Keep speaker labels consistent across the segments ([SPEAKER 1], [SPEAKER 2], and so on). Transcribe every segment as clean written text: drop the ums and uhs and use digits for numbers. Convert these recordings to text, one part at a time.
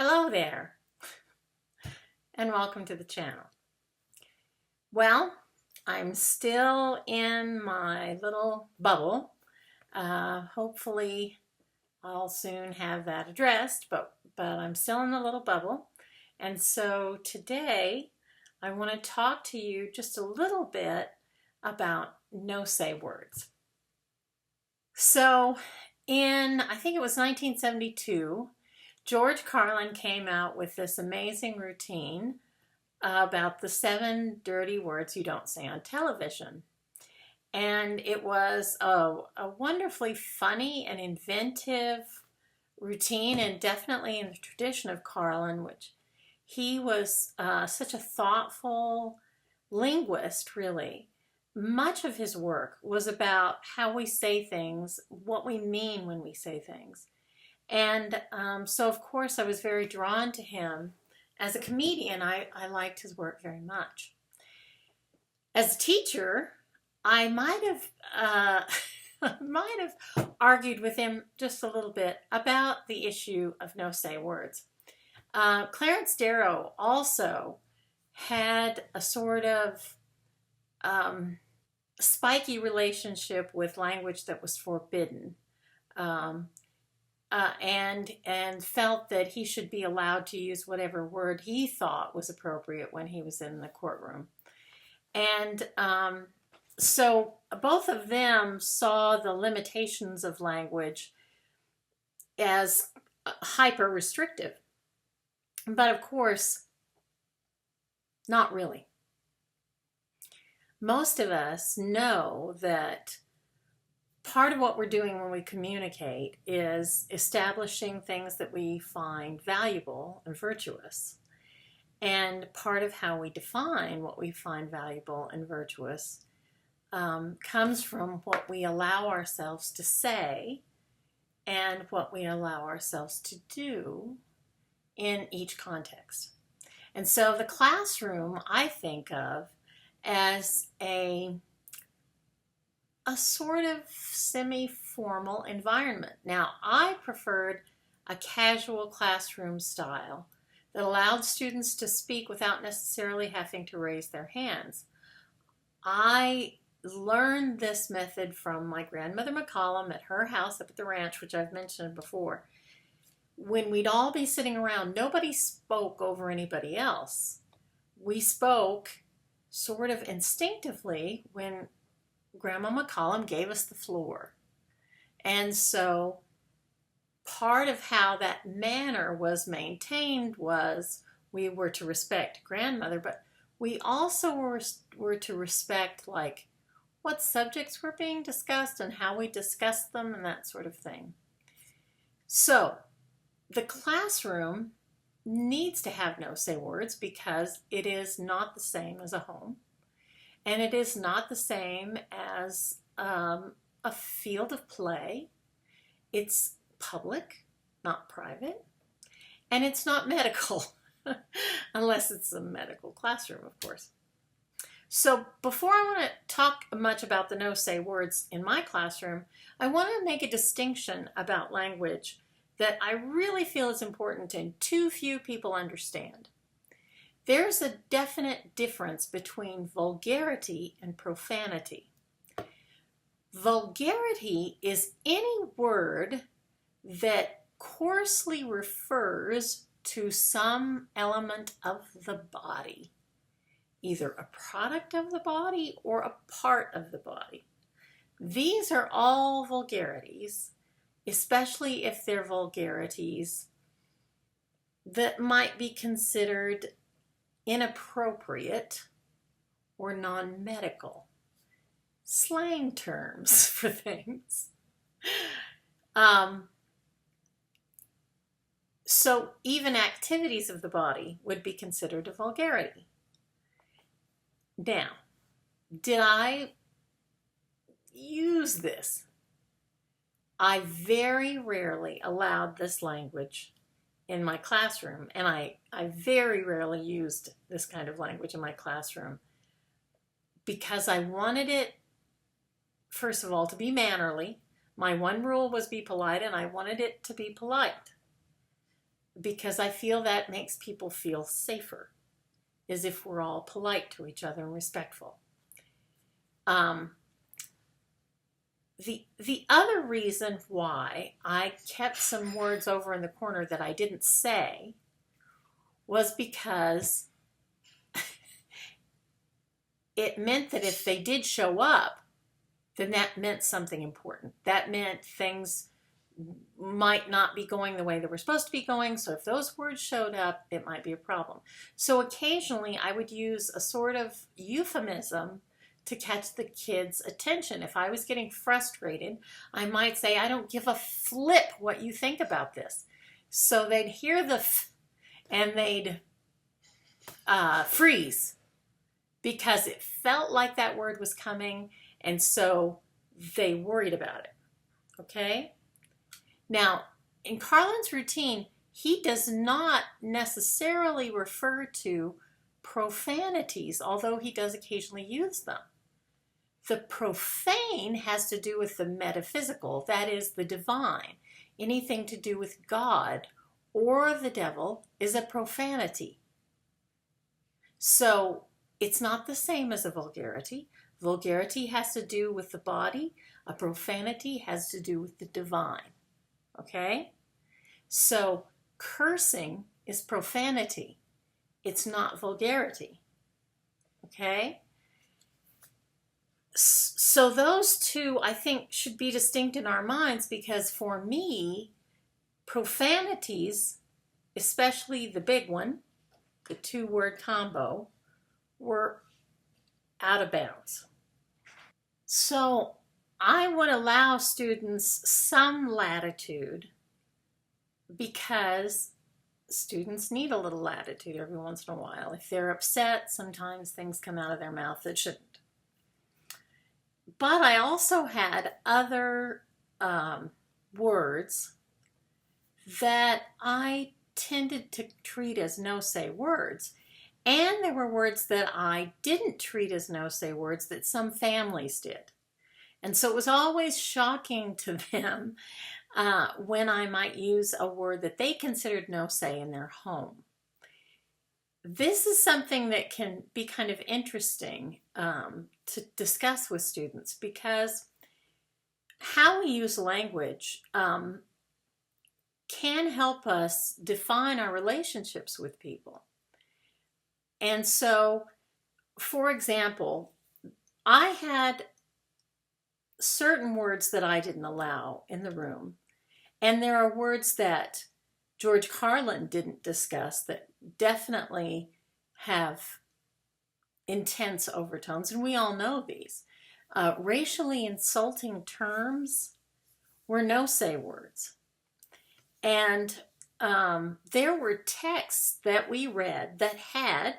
[SPEAKER 1] Hello there, and welcome to the channel. Well, I'm still in my little bubble. Hopefully, I'll soon have that addressed, but I'm still in the little bubble. And so today, I want to talk to you just a little bit about no-say words. So, I think it was 1972, George Carlin came out with this amazing routine about the 7 dirty words you don't say on television. And it was a wonderfully funny and inventive routine, and definitely in the tradition of Carlin, which he was such a thoughtful linguist, really. Much of his work was about how we say things, what we mean when we say things. And so, of course, I was very drawn to him. As a comedian, I liked his work very much. As a teacher, I might have argued with him just a little bit about the issue of no-say words. Clarence Darrow also had a sort of spiky relationship with language that was forbidden. And felt that he should be allowed to use whatever word he thought was appropriate when he was in the courtroom. And so both of them saw the limitations of language as hyper restrictive. But of course, not really. Most of us know that part of what we're doing when we communicate is establishing things that we find valuable and virtuous. And part of how we define what we find valuable and virtuous comes from what we allow ourselves to say and what we allow ourselves to do in each context. And so the classroom I think of as a sort of semi-formal environment. Now, I preferred a casual classroom style that allowed students to speak without necessarily having to raise their hands. I learned this method from my grandmother McCollum at her house up at the ranch, which I've mentioned before. When we'd all be sitting around, nobody spoke over anybody else. We spoke sort of instinctively when Grandma McCollum gave us the floor. And so part of how that manner was maintained was we were to respect grandmother, but we also were to respect like what subjects were being discussed and how we discussed them and that sort of thing. So the classroom needs to have no-say words because it is not the same as a home. And it is not the same as a field of play. It's public, not private. And it's not medical, unless it's a medical classroom, of course. So before I want to talk much about the no-say words in my classroom, I want to make a distinction about language that I really feel is important and too few people understand. There's a definite difference between vulgarity and profanity. Vulgarity is any word that coarsely refers to some element of the body, either a product of the body or a part of the body. These are all vulgarities, especially if they're vulgarities that might be considered inappropriate or non-medical. Slang terms for things. So even activities of the body would be considered a vulgarity. Now, did I use this? I very rarely allowed this language in my classroom, and I very rarely used this kind of language in my classroom because I wanted it, first of all, to be mannerly. My one rule was be polite, and I wanted it to be polite. because I feel that makes people feel safer, is if we're all polite to each other and respectful. Um, the other reason why I kept some words over in the corner that I didn't say was because it meant that if they did show up, then that meant something important. That meant things might not be going the way they were supposed to be going. So if those words showed up, it might be a problem. So occasionally I would use a sort of euphemism to catch the kids' attention. If I was getting frustrated, I might say, I don't give a flip what you think about this. So they'd hear the and they'd freeze because it felt like that word was coming, and so they worried about it. Okay? Now, in Carlin's routine, he does not necessarily refer to profanities, although he does occasionally use them. The profane has to do with the metaphysical, that is, the divine. Anything to do with God or the devil is a profanity. So it's not the same as a vulgarity. Vulgarity has to do with the body. A profanity has to do with the divine. Okay? So cursing is profanity. It's not vulgarity. Okay? So those two, I think, should be distinct in our minds, because for me, profanities, especially the big one, the two-word combo, were out of bounds. So I would allow students some latitude, because students need a little latitude every once in a while. If they're upset, sometimes things come out of their mouth that shouldn't. But I also had other words that I tended to treat as no-say words. And there were words that I didn't treat as no-say words that some families did. And so it was always shocking to them when I might use a word that they considered no-say in their home. This is something that can be kind of interesting to discuss with students, because how we use language can help us define our relationships with people. And so, for example, I had certain words that I didn't allow in the room, and there are words that George Carlin didn't discuss that definitely have intense overtones, and we all know these. Racially insulting terms were no-say words. And there were texts that we read that had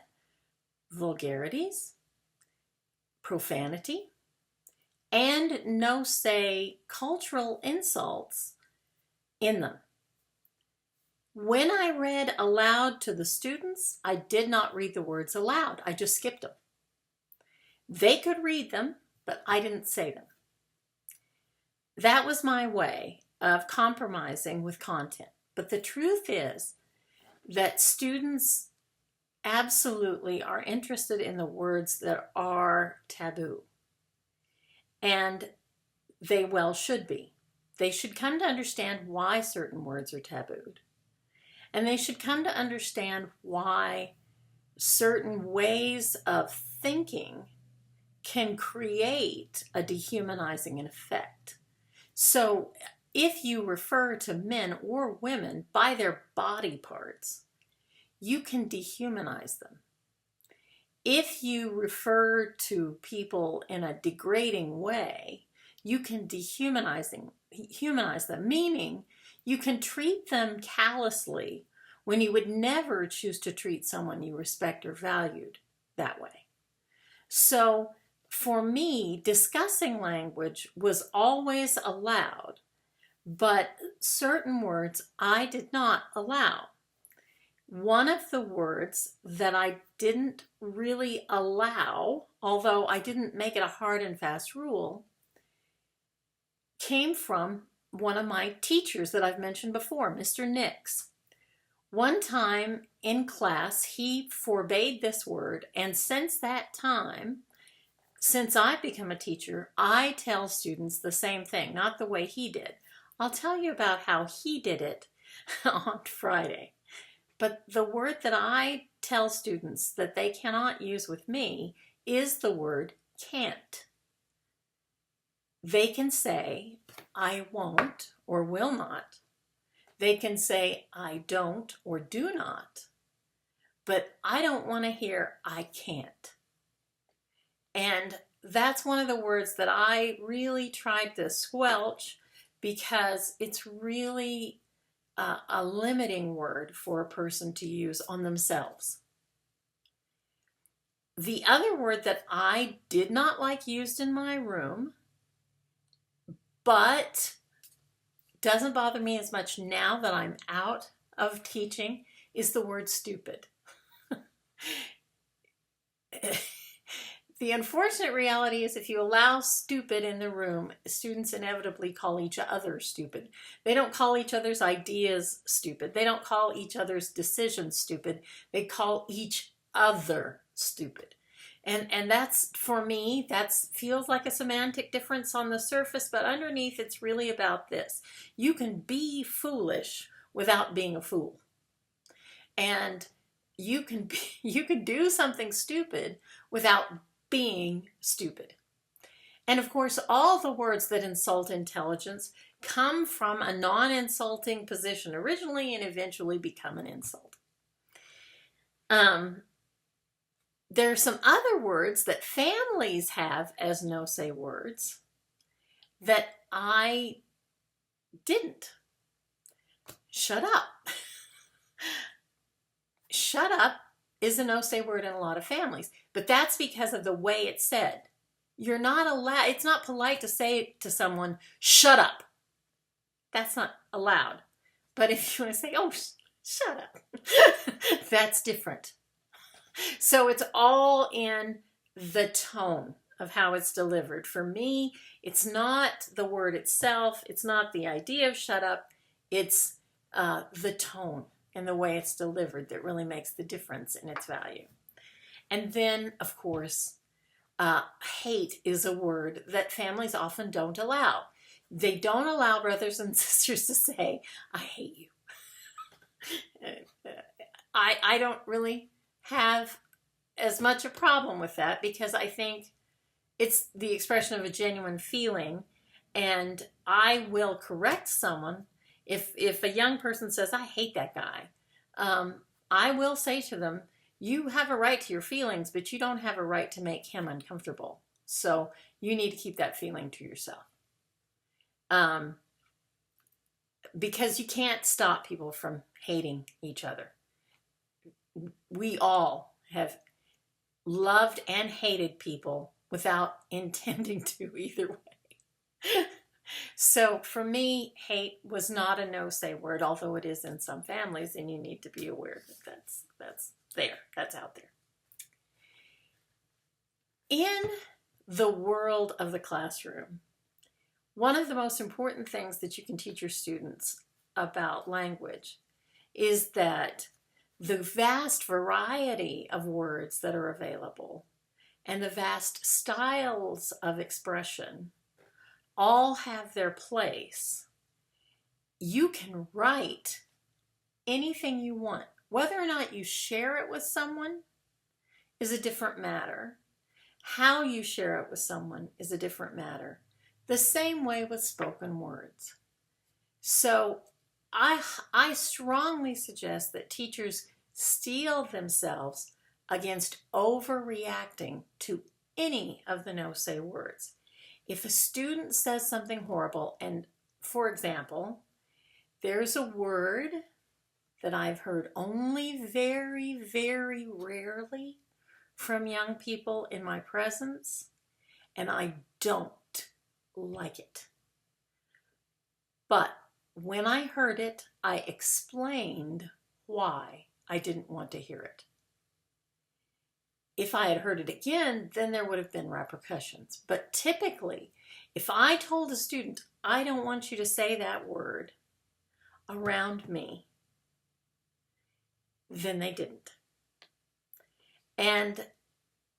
[SPEAKER 1] vulgarities, profanity, and no-say cultural insults in them. When I read aloud to the students, I did not read the words aloud. I just skipped them. They could read them, but I didn't say them. That was my way of compromising with content. But the truth is that students absolutely are interested in the words that are taboo. And they well should be. They should come to understand why certain words are tabooed. And they should come to understand why certain ways of thinking can create a dehumanizing effect. So if you refer to men or women by their body parts, you can dehumanize them. If you refer to people in a degrading way, you can humanize them, meaning you can treat them callously when you would never choose to treat someone you respect or valued that way. So for me, discussing language was always allowed, but certain words I did not allow. One of the words that I didn't really allow, although I didn't make it a hard and fast rule, came from one of my teachers that I've mentioned before, Mr. Nix. One time in class, he forbade this word, and since that time, since I've become a teacher, I tell students the same thing, not the way he did. I'll tell you about how he did it on Friday. But the word that I tell students that they cannot use with me is the word can't. They can say, I won't or will not. They can say, I don't or do not. But I don't want to hear, I can't. And that's one of the words that I really tried to squelch, because it's really a limiting word for a person to use on themselves. The other word that I did not like used in my room, but doesn't bother me as much now that I'm out of teaching, is the word stupid. The unfortunate reality is if you allow stupid in the room, students inevitably call each other stupid. They don't call each other's ideas stupid. They don't call each other's decisions stupid. They call each other stupid. And that's, for me, that feels like a semantic difference on the surface, but underneath it's really about this. You can be foolish without being a fool. And you can do something stupid without being stupid. And of course, all the words that insult intelligence come from a non-insulting position originally and eventually become an insult. There are some other words that families have as no-say words that I didn't. Shut up. Shut up is a no-say word in a lot of families, but that's because of the way it's said. You're not allowed, it's not polite to say to someone, shut up. That's not allowed. But if you want to say, oh, shut up, that's different. So it's all in the tone of how it's delivered. For me, it's not the word itself. It's not the idea of shut up. It's the tone and the way it's delivered that really makes the difference in its value. And then, of course, hate is a word that families often don't allow. They don't allow brothers and sisters to say, I hate you. I don't really have as much a problem with that, because I think it's the expression of a genuine feeling, and I will correct someone. If a young person says, I hate that guy, I will say to them, you have a right to your feelings, but you don't have a right to make him uncomfortable. So you need to keep that feeling to yourself. Because you can't stop people from hating each other. We all have loved and hated people without intending to either way. So for me, hate was not a no-say word, although it is in some families, and you need to be aware that that's out there. In the world of the classroom, one of the most important things that you can teach your students about language is that the vast variety of words that are available and the vast styles of expression all have their place. You can write anything you want. Whether or not you share it with someone is a different matter. How you share it with someone is a different matter. The same way with spoken words. So I strongly suggest that teachers steel themselves against overreacting to any of the no-say words. If a student says something horrible, and for example, there's a word that I've heard only very, very rarely from young people in my presence, and I don't like it. But when I heard it, I explained why I didn't want to hear it. If I had heard it again, then there would have been repercussions. But typically, if I told a student, I don't want you to say that word around me, then they didn't. And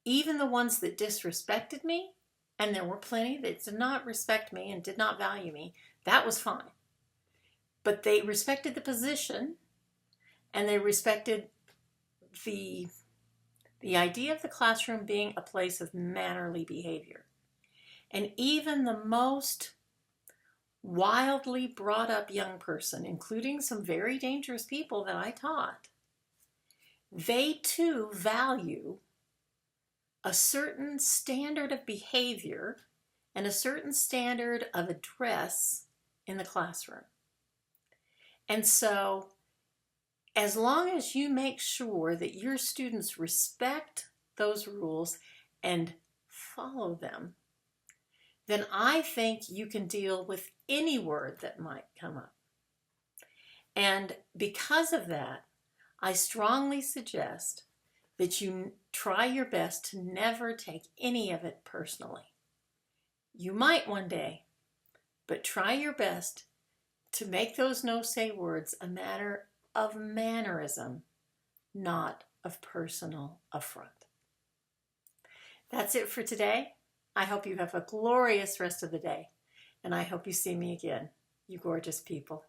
[SPEAKER 1] even the ones that disrespected me, and there were plenty that did not respect me and did not value me, that was fine. But they respected the position, and they respected the idea of the classroom being a place of mannerly behavior. And even the most wildly brought up young person, including some very dangerous people that I taught, they too value a certain standard of behavior and a certain standard of address in the classroom. And so, as long as you make sure that your students respect those rules and follow them, then I think you can deal with any word that might come up. And because of that, I strongly suggest that you try your best to never take any of it personally. You might one day, but try your best to make those no-say words a matter of mannerism, not of personal affront. That's it for today. I hope you have a glorious rest of the day, and I hope you see me again, you gorgeous people.